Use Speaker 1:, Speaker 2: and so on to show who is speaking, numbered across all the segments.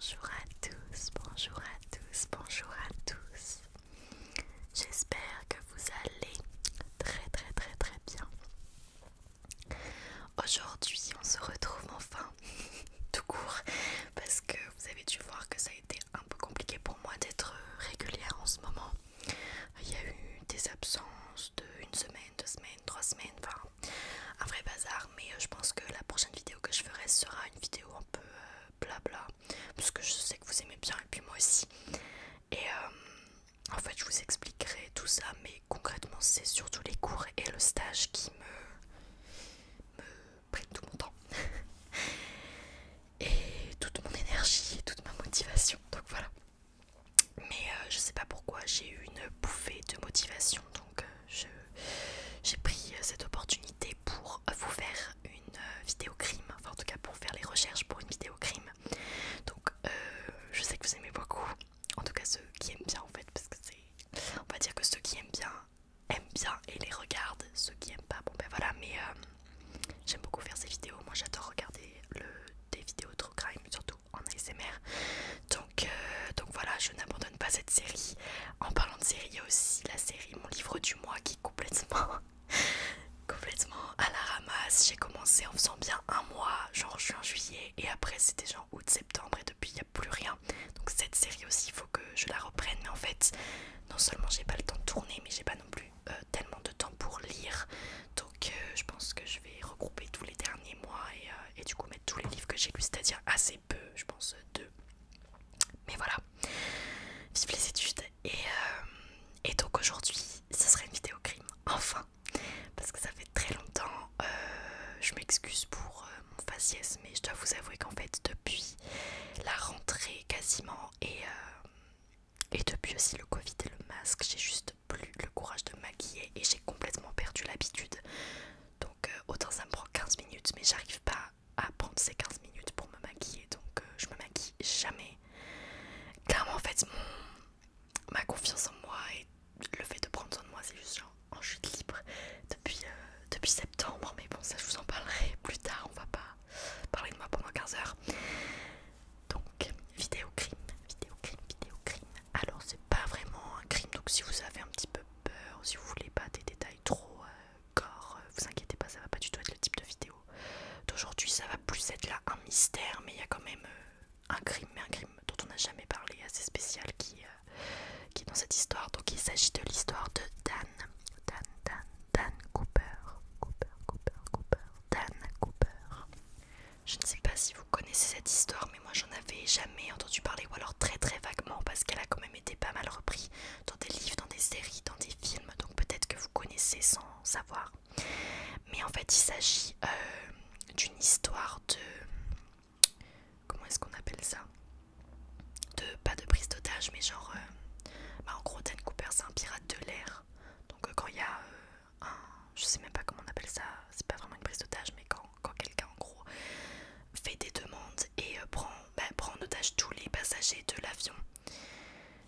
Speaker 1: Bonjour à tous, bonjour à tous, bonjour à tous. J'espère que vous allez très bien. Aujourd'hui, on se retrouve enfin, tout court, parce que vous avez dû voir que ça a été un peu compliqué pour moi d'être régulière en ce moment. Il y a eu des absences de 1 semaine, 2 semaines, 3 semaines, enfin un vrai bazar, mais je pense que la prochaine vidéo que je ferai sera une vidéo un peu blabla, parce que je sais que vous aimez bien et puis moi aussi. Et en fait je vous expliquerai tout ça, mais concrètement c'est surtout les cours et le stage qui me prennent tout mon temps et toute mon énergie et toute ma motivation, donc voilà. Mais je sais pas pourquoi j'ai eu une bouffée de motivation, donc j'ai pris cette opportunité pour vous faire une vidéo crime, enfin en tout cas pour faire les recherches pour une vidéo crime. Donc je sais que vous aimez beaucoup, en tout cas ceux qui aiment bien en fait, parce que c'est, on va dire que ceux qui aiment bien et les regardent, ceux qui aiment pas, bon ben voilà, mais j'aime beaucoup faire ces vidéos, moi j'adore regarder des vidéos true crime, surtout en ASMR. Donc voilà, je n'abandonne pas cette série. En parlant de série, il y a aussi la série Mon livre du mois qui est complètement à la ramasse. J'ai commencé en faisant bien un mois, genre juin, juillet, et après c'était genre août, septembre, et depuis il n'y a plus rien. Donc cette série aussi, il faut que je la reprenne, mais en fait, non seulement j'ai pas le temps de tourner, mais j'ai pas non plus tellement de temps pour lire. Donc je pense que je vais regrouper tous les derniers mois et du coup mettre tous les livres que j'ai lus, c'est-à-dire assez peu, je pense 2. Mais voilà, vive les études. Et donc aujourd'hui, ce serait une vidéo crime, enfin, parce que ça fait très longtemps. Je m'excuse pour mon faciès, mais je dois vous avouer qu'en fait, depuis la rentrée quasiment, et depuis aussi le Covid et le masque, j'ai juste plus le courage de me maquiller et j'ai complètement perdu l'habitude. Donc autant ça me prend 15 minutes, mais j'arrive pas à prendre ces 15 minutes pour me maquiller, donc je me maquille jamais. Clairement en fait ma confiance en moi et le fait de prendre soin de moi, c'est juste genre en chute libre depuis septembre, mais bon ça je vous en parlerai plus tard, on va pas parler de moi pendant 15 heures. Donc vidéo crime. Alors c'est pas vraiment un crime, donc si vous avez un petit peu peur, si vous voulez pas des détails trop gore, vous inquiétez pas, ça va pas du tout être le type de vidéo d'aujourd'hui. Ça va plus être là un mystère, mais il y a quand même un crime, mais un crime dont on n'a jamais parlé, assez spécial, qui est dans cette histoire. Donc il s'agit de l'histoire de Dan Cooper. Dan Cooper. Je ne sais pas si vous connaissez cette histoire, mais moi j'en avais jamais entendu parler, ou alors très vaguement, parce qu'elle a quand même été pas mal reprise dans des livres, dans des séries, dans des films, donc peut-être que vous connaissez sans savoir. Mais en fait il s'agit d'une histoire de... Comment est-ce qu'on appelle ça? Pas de prise d'otage, mais genre... en gros Dan Cooper c'est un pirate de l'air. Donc quand il y a je sais même pas comment on appelle ça, c'est pas vraiment une prise d'otage, mais quand quelqu'un en gros fait des demandes et prend en otage tous les passagers de l'avion.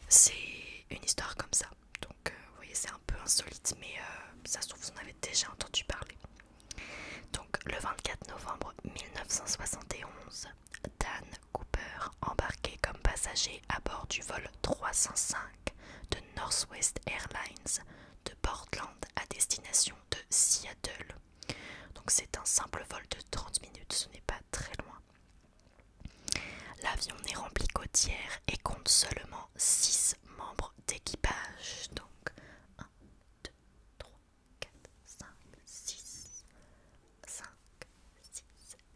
Speaker 1: C'est une histoire comme ça. Donc vous voyez, c'est un peu insolite, mais ça se trouve vous en avez déjà entendu parler. Donc le 24 novembre 1971, Dan Cooper embarqué comme passager à bord du vol 305 de Northwest Airlines de Portland à destination de Seattle. Donc c'est un simple vol de 30 minutes, ce n'est pas très loin. L'avion n'est rempli qu'au tiers et compte seulement 6 membres d'équipage. Donc 1, 2, 3, 4, 5, 6, 5,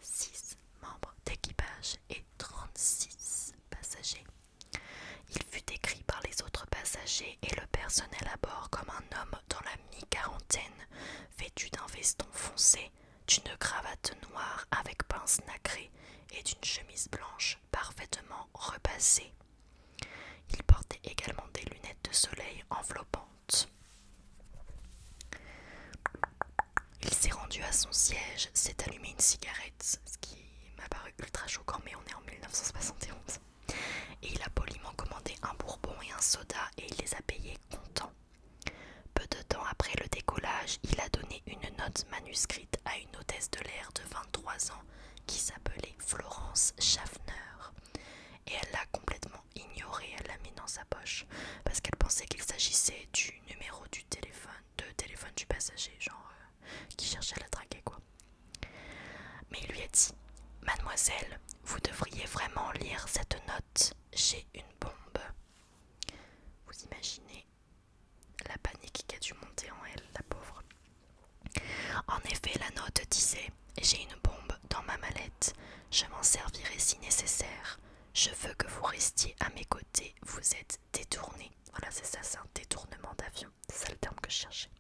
Speaker 1: 6 membres d'équipage et 36 passagers. Il fut décrit par les autres passagers et le personnel à bord comme un homme dans la mi-quarantaine, vêtu d'un veston foncé, d'une cravate noire avec pince nacrée et d'une chemise blanche parfaitement repassée. Il portait également des lunettes de soleil enveloppantes. Il s'est rendu à son siège, s'est allumé une cigarette, ce qui m'a paru ultra choquant, mais on est en 1971. Et il a poliment commandé un bourbon et un soda et il les a payés content. Peu de temps après le décollage, il a donné une note manuscrite à une hôtesse de l'air de 23 ans qui s'appelait Florence Schaffner. Et elle recherché.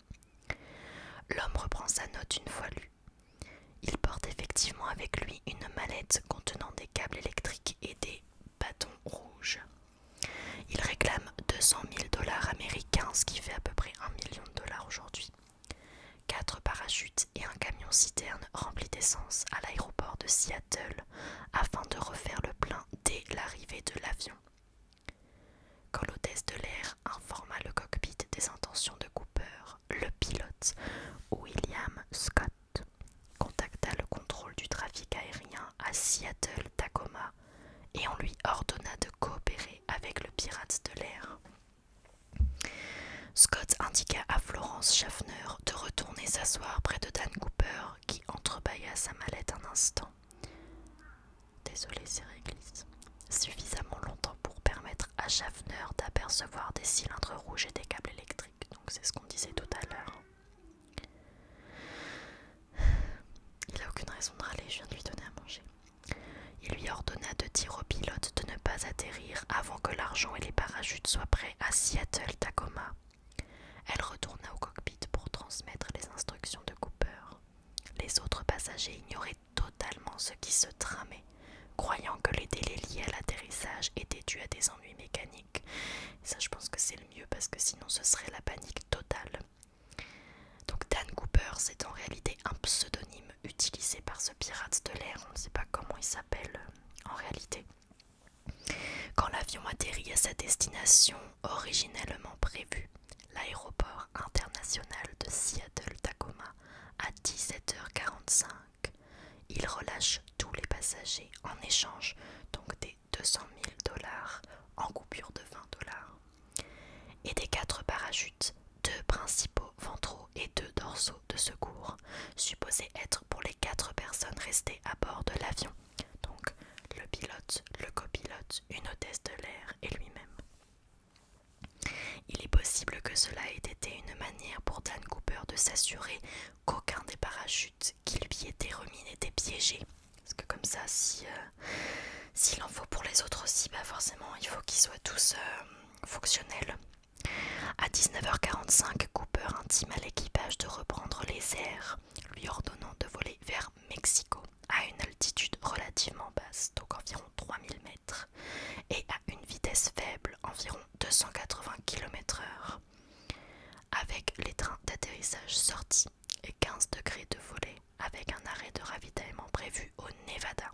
Speaker 1: L'homme reprend sa note une fois lue. Il porte effectivement avec lui une mallette contenant des câbles électriques et des bâtons rouges. Il réclame 200 000 dollars américains, ce qui fait à peu près 1 million de dollars aujourd'hui. 4 parachutes et un camion-citerne rempli d'essence à l'aéroport de Seattle afin de refaire le plein dès l'arrivée de l'avion. Quand l'hôtesse de l'air informa le cockpit des intentions de Cooper, le pilote, William Scott, contacta le contrôle du trafic aérien à Seattle-Tacoma et on lui ordonna de coopérer avec le pirate de l'air. Scott indiqua à Florence Schaffner de retourner s'asseoir près de Dan Cooper qui entrebâilla sa mallette un instant. Désolé, c'est réglisse. Suffisamment longtemps pour permettre à Schaffner d'apercevoir des cylindres rouges et des câbles électriques. Donc c'est ce qu'on disait tout à l'heure. Il n'a aucune raison de râler, je viens de lui donner à manger. Il lui ordonna de dire au pilote de ne pas atterrir avant que l'argent et les parachutes soient prêts à Seattle-Tacoma. Elle retourna au cockpit pour transmettre les instructions de Cooper. Les autres passagers ignoraient totalement ce qui se tramait, croyant que les délais liés à l'atterrissage étaient dus à des ennuis mécaniques. Et ça, je pense que c'est le mieux parce que sinon ce serait la panique totale. Donc Dan Cooper, c'est en réalité un pseudonyme utilisé par ce pirate de l'air. On ne sait pas comment il s'appelle en réalité. Quand l'avion atterrit à sa destination originellement prévue, l'aéroport international de Seattle-Tacoma, à 17h45, il relâche tous les passagers en échange donc des 200 000 dollars en coupure de 20 dollars et des 4 parachutes, 2 principaux ventraux et 2 dorsaux de secours, supposés être pour les 4 personnes restées à bord de l'avion, donc le pilote, le copilote, une hôtesse de l'air et lui-même. Il est possible que cela ait été une manière pour Dan Cooper de s'assurer qu'aucun des parachutes qui lui étaient remis n'était piégé. Parce que comme ça, s'il en faut pour les autres aussi, bah forcément il faut qu'ils soient tous fonctionnels. À 19h45, Cooper intime à l'équipage de reprendre les airs, lui ordonnant de voler vers Mexico, à une altitude relativement basse, donc environ 3000 mètres, et à une vitesse faible, environ 280 km/h. Avec les trains d'atterrissage sortis et 15 degrés de volée, avec un arrêt de ravitaillement prévu au Nevada.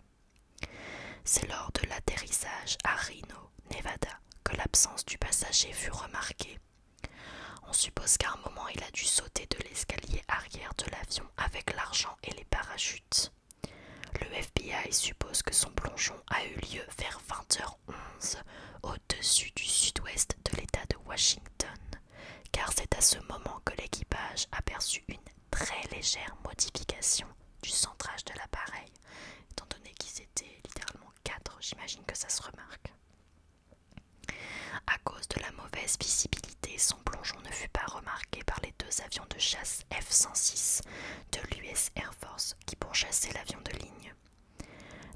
Speaker 1: C'est lors de l'atterrissage à Reno, Nevada, que l'absence du passager fut remarquée. On suppose qu'à un moment il a dû sauter de l'escalier arrière de l'avion avec l'argent et les parachutes. Le FBI suppose que son plongeon a eu lieu vers 20h11 au-dessus du sud-ouest de l'État de Washington, car c'est à ce moment que l'équipage aperçut une très légère modification du centrage de l'appareil. Étant donné qu'ils étaient littéralement 4, j'imagine que ça se remarque. À cause de la mauvaise visibilité, son plongeon ne fut pas remarqué par les 2 avions de chasse F-106 de l'US Air Force qui pourchassaient l'avion de ligne.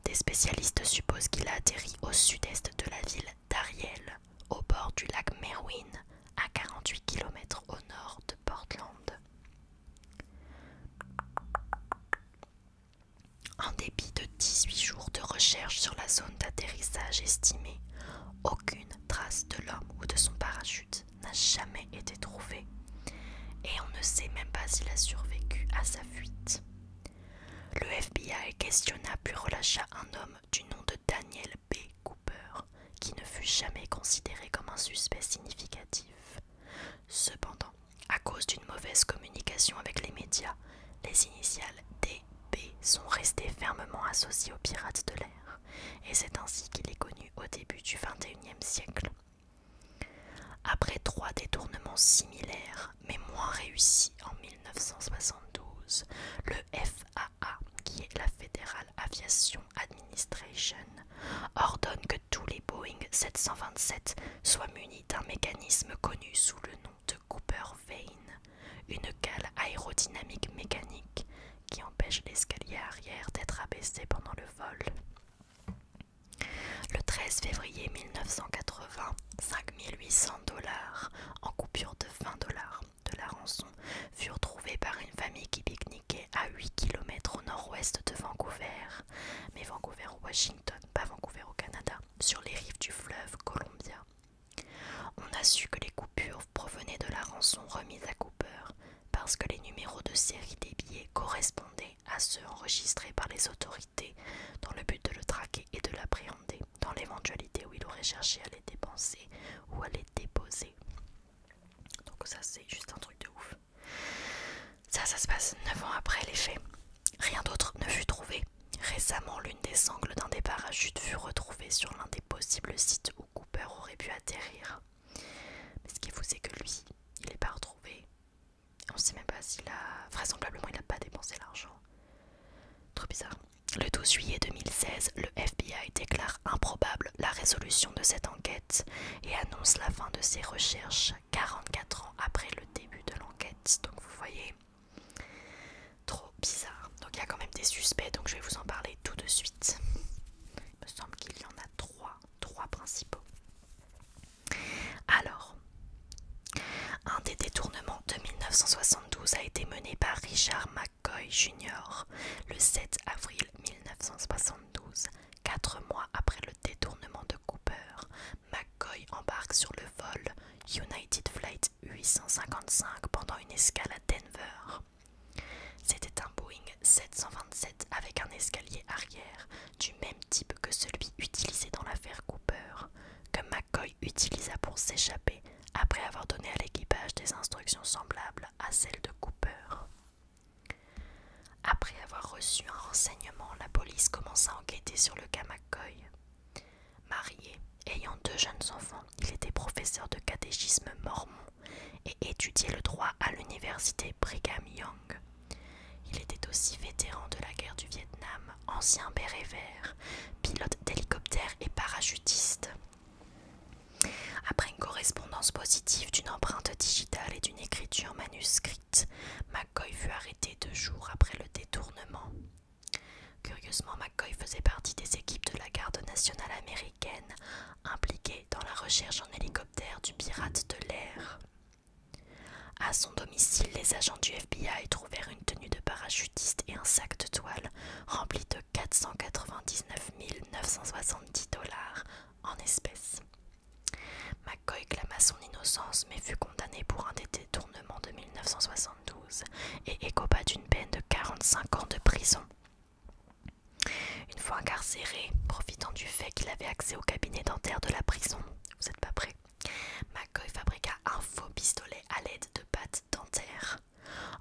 Speaker 1: Des spécialistes supposent qu'il a atterri au sud-est de la ville d'Ariel, au bord du lac Merwin, à 48 km au nord de Portland. En dépit de 18 jours de recherche sur la zone d'atterrissage estimée, aucune trace de l'homme ou de son parachute n'a jamais été trouvée, et on ne sait même pas s'il a survécu à sa fuite. Le FBI questionna puis relâcha un homme du nom de Daniel B. Cooper, qui ne fut jamais considéré comme un suspect significatif. Cependant, à cause d'une mauvaise communication avec les médias, les initiales DB sont restées fermement associées aux pirates de l'air, et c'est ainsi qu'il est connu au début du XXIe siècle. Après 3 détournements similaires, mais moins réussis en 1972, le FAA, qui est la Federal Aviation Administration, ordonne que tous les Boeing 727 soient munis d'un mécanisme connu sous le nom de Cooper Vane, une cale aérodynamique mécanique qui empêche l'escalier arrière d'être abaissé pendant le vol. Le 13 février 1980, 5 800 $ en coupure de 20 $ de la rançon les autorités dans le but de le traquer et de l'appréhender, dans l'éventualité où il aurait cherché à les dépenser ou à les déposer. Donc ça c'est juste un truc de ouf. Ça se passe 9 ans après les faits. Rien d'autre ne fut trouvé. Récemment, l'une des sangles d'un des parachutes fut retrouvée sur l'un des possibles sites où Cooper aurait pu atterrir. Mais ce qui est fou, c'est que lui, il n'est pas retrouvé. On ne sait même pas s'il a... Vraisemblablement, il n'a pas dépensé l'argent. Trop bizarre. Le 12 juillet 2016, le FBI déclare improbable la résolution de cette enquête et annonce la fin de ses recherches 44 ans après le début de l'enquête. Donc vous voyez, trop bizarre. Donc il y a quand même des suspects, donc je vais vous en parler tout de suite. Il me semble qu'il y en a trois principaux. Alors, un des détournements de 1972 a été mené par Richard McCoy Jr. le 7 avril 1972. 4 mois après le détournement de Cooper, McCoy embarque sur le vol United Flight 855 pendant une escale à Denver. C'était un Boeing 727 avec un escalier arrière du même type que celui utilisé dans l'affaire Cooper, que McCoy utilisa pour s'échapper après avoir donné à l'équipage des instructions semblables à celles de Cooper. Après avoir reçu un renseignement, la police commença à enquêter sur le cas McCoy. Marié, ayant 2 jeunes enfants, il était professeur de catéchisme mormon et étudiait le droit à l'université Brigham Young. Il était aussi vétéran de la guerre du Vietnam, ancien béret vert, pilote d'hélicoptère et parachutiste. Après une correspondance positive d'une empreinte digitale et d'une écriture manuscrite, McCoy fut arrêté 2 jours après le détournement. Curieusement, McCoy faisait partie des équipes de la garde nationale américaine impliquées dans la recherche en hélicoptère du pirate de l'air. À son domicile, les agents du FBI trouvèrent une tenue de parachutiste et un sac de toile rempli de 499 970 $ en espèces. McCoy clama son innocence mais fut condamné pour un des détournements de 1972 et écopa d'une peine de 45 ans de prison. Une fois incarcéré, profitant du fait qu'il avait accès au cabinet dentaire de la prison, vous n'êtes pas prêts, McCoy fabriqua un faux pistolet à l'aide de pâtes dentaires.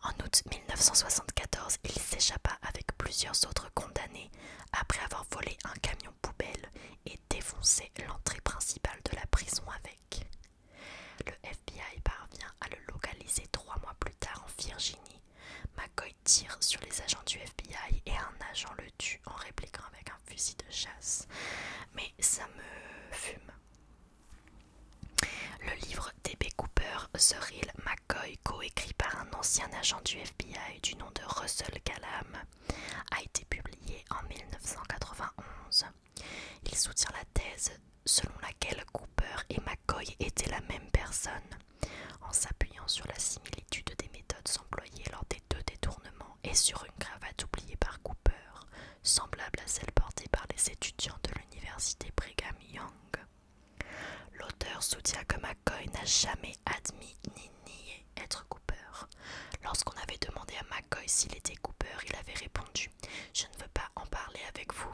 Speaker 1: En août 1974, il s'échappa avec plusieurs autres condamnés après avoir volé un camion poubelle et défoncé l'entrée principale de la prison avec. Le FBI parvient à le localiser 3 mois plus tard en Virginie. McCoy tire sur les agents du FBI et un agent le tue en répliquant avec un fusil de chasse. Mais ça me fume. Le livre D.B. Cooper, The Real McCoy, coécrit par un ancien agent du FBI du nom de Russell Callam, a été publié en 1991. Il soutient la thèse selon laquelle Cooper et McCoy étaient la même personne, en s'appuyant sur la similitude des méthodes employées lors des 2 détournements et sur une cravate oubliée par Cooper, semblable à celle portée par les étudiants de l'université Brigham Young. L'auteur soutient que McCoy n'a jamais admis ni nié être Cooper. Lorsqu'on avait demandé à McCoy s'il était Cooper, il avait répondu « Je ne veux pas en parler avec vous ».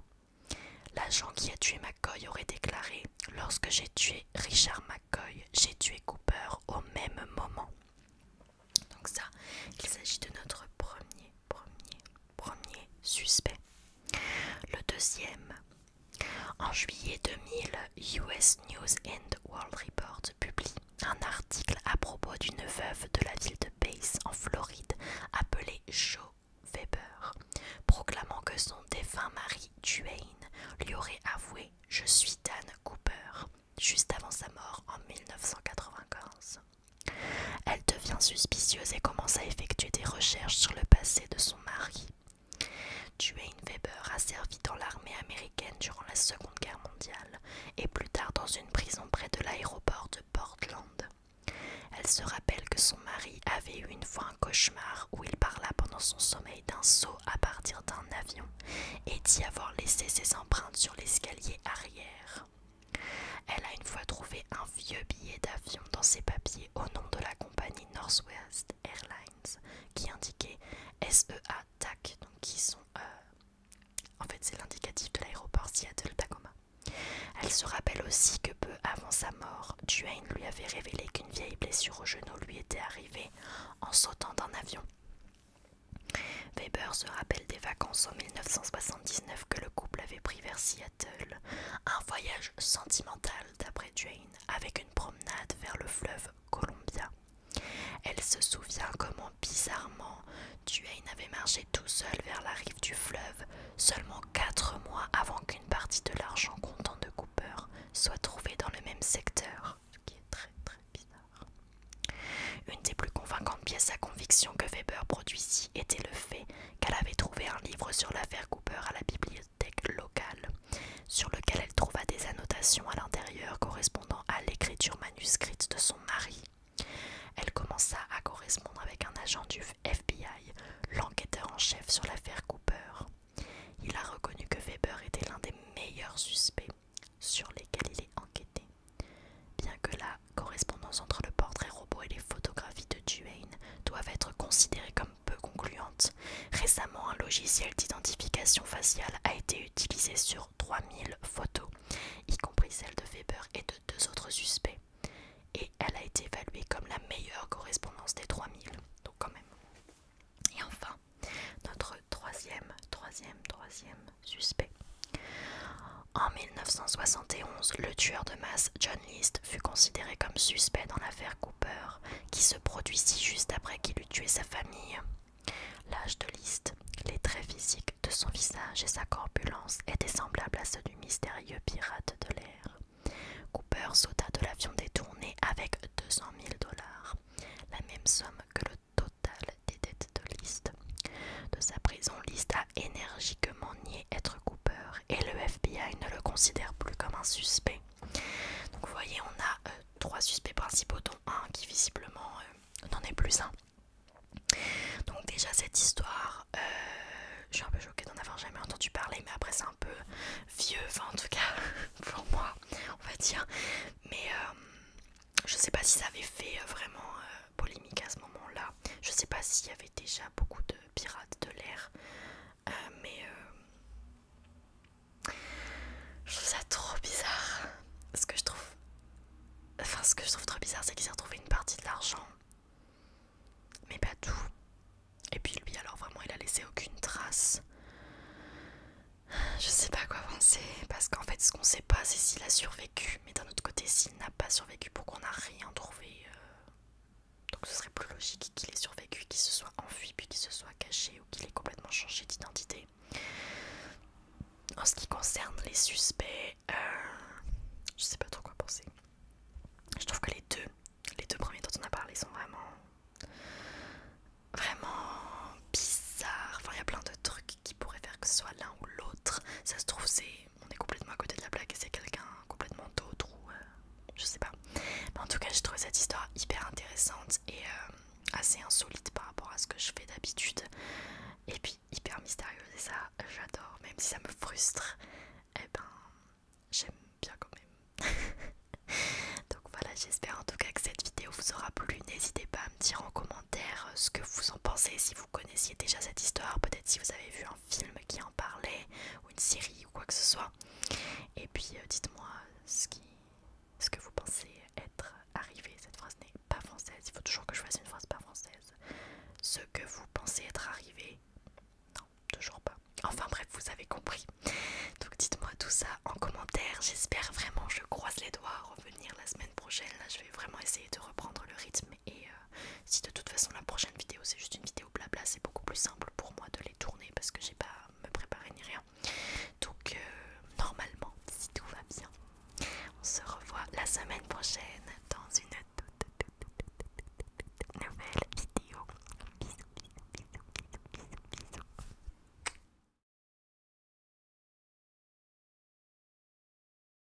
Speaker 1: L'agent qui a tué McCoy aurait déclaré « Lorsque j'ai tué Richard McCoy, j'ai tué Cooper au même moment ». Donc ça, il s'agit de notre premier suspect. Le deuxième. En juillet 2000, US News and World Report publie un article à propos d'une veuve de la ville de Pace en Floride appelée Jo Weber, proclamant que son défunt mari Duane lui aurait avoué « Je suis Dan Cooper » juste avant sa mort en 1995. Elle devient suspicieuse et commence à effectuer des recherches sur le passé de son mari. Duane Weber a servi dans l'armée américaine durant la Seconde Guerre mondiale et plus tard dans une prison près de l'aéroport de Portland. Elle se rappelle que son mari avait eu une fois un cauchemar où il parla pendant son sommeil d'un saut à partir d'un avion et dit avoir laissé ses empreintes sur l'escalier arrière. Elle a une fois trouvé un vieux billet d'avion dans ses papiers au nom de la compagnie Northwest Airlines qui indiquait SEA TAC, donc qui sont fait c'est l'indicatif de l'aéroport Seattle-Tacoma. Elle se rappelle aussi que peu avant sa mort, Duane lui avait révélé qu'une vieille blessure au genou lui était arrivée en sautant d'un avion. Weber se rappelle des vacances en 1979 que le couple avait pris vers Seattle, un voyage sentimental d'après Duane, avec une promenade vers le fleuve Columbia. Elle se souvient comment bizarrement Duane avait marché tout seul vers la rive du fleuve seulement 4 mois avant qu'une partie de l'argent comptant de Cooper soit trouvée dans le même secteur, ce qui est très très bizarre. Une des plus convaincantes pièces à conviction que Weber produisit était le fait qu'elle avait trouvé un livre sur l'affaire Cooper à la bibliothèque locale, sur lequel elle trouva des annotations à l'intérieur correspondant à l'écriture manuscrite de son mari. Elle commença à correspondre avec un agent du FBI, l'enquêteur en chef sur l'affaire Cooper. Il a reconnu que Weber était l'un des meilleurs suspects sur lesquels il est enquêté. Bien que la correspondance entre le portrait robot et les photographies de Duane doivent être considérées comme peu concluantes, récemment un logiciel d'identification faciale a été utilisé sur 3000 photos, y compris celles de Weber et de 2 autres suspects. Et elle a été évaluée comme la meilleure correspondance des 3000, donc quand même. Et enfin, notre troisième suspect. En 1971, le tueur de masse John List fut considéré comme suspect dans l'affaire Cooper, qui se produisit juste après qu'il eut tué sa famille. L'âge de List, les traits physiques de son visage et sa corpulence étaient semblables à ceux du mystérieux pirate de l'air. Cooper sauta de l'avion détourné avec 200 000 $, la même somme que le total des dettes de List. De sa prison, List a énergiquement nié être Cooper et le FBI ne le considère plus comme un suspect. Donc vous voyez, on a 3 suspects principaux, dont un qui visiblement n'en est plus un. Donc déjà cette histoire, je suis un peu choquée d'en avoir jamais entendu parler, mais après c'est un peu vieux, enfin en tout cas pour moi on va dire. Mais je sais pas si ça avait fait vraiment polémique à ce moment-là. Je sais pas s'il y avait déjà beaucoup de pirates de l'air, mais je trouve ça trop bizarre. Ce que je trouve trop bizarre, c'est qu'il s'est retrouvé une partie de l'argent, mais pas tout. Et puis lui, alors vraiment, il a laissé aucune trace. Je sais pas quoi penser, parce qu'en fait, ce qu'on sait pas, c'est s'il a survécu. Mais d'un autre côté, s'il n'a pas survécu, pourquoi on n'a rien trouvé Donc ce serait plus logique qu'il ait survécu, qu'il se soit enfui, puis qu'il se soit caché, ou qu'il ait complètement changé d'identité. En ce qui concerne les suspects, je sais pas trop quoi penser. Je trouve que les deux premiers dont on a parlé sont vraiment bizarres. Enfin, il y a plein de trucs qui pourraient faire que ce soit l'un ou l'autre. Ça se trouve, on est complètement à côté de la plaque et c'est quelqu'un complètement d'autre ou je sais pas. Mais en tout cas, j'ai trouvé cette histoire hyper intéressante et assez insolite par rapport à ce que je fais d'habitude. Et puis hyper mystérieuse, et ça, j'adore. Même si ça me frustre, eh ben, j'aime bien quand même. Donc voilà, j'espère en tout cas que cette vidéo vous aura plu. N'hésitez pas à me dire en commentaire ce que vous en pensez, si vous connaissiez déjà cette histoire, peut-être si vous avez vu un film qui en parlait, ou une série ou quoi que ce soit. Et puis dites-moi ce que vous pensez être arrivé. Cette phrase n'est pas française, il faut toujours que je fasse une phrase pas française. Ce que vous pensez être arrivé, non, toujours pas. Enfin bref, vous avez compris. Donc dites-moi tout ça en commentaire. J'espère vraiment, je croise les doigts, revenir la semaine prochaine. Là, je vais vraiment essayer de reprendre le rythme. Et si de toute façon la prochaine vidéo c'est juste une vidéo blabla, c'est beaucoup plus simple pour moi de les tourner parce que j'ai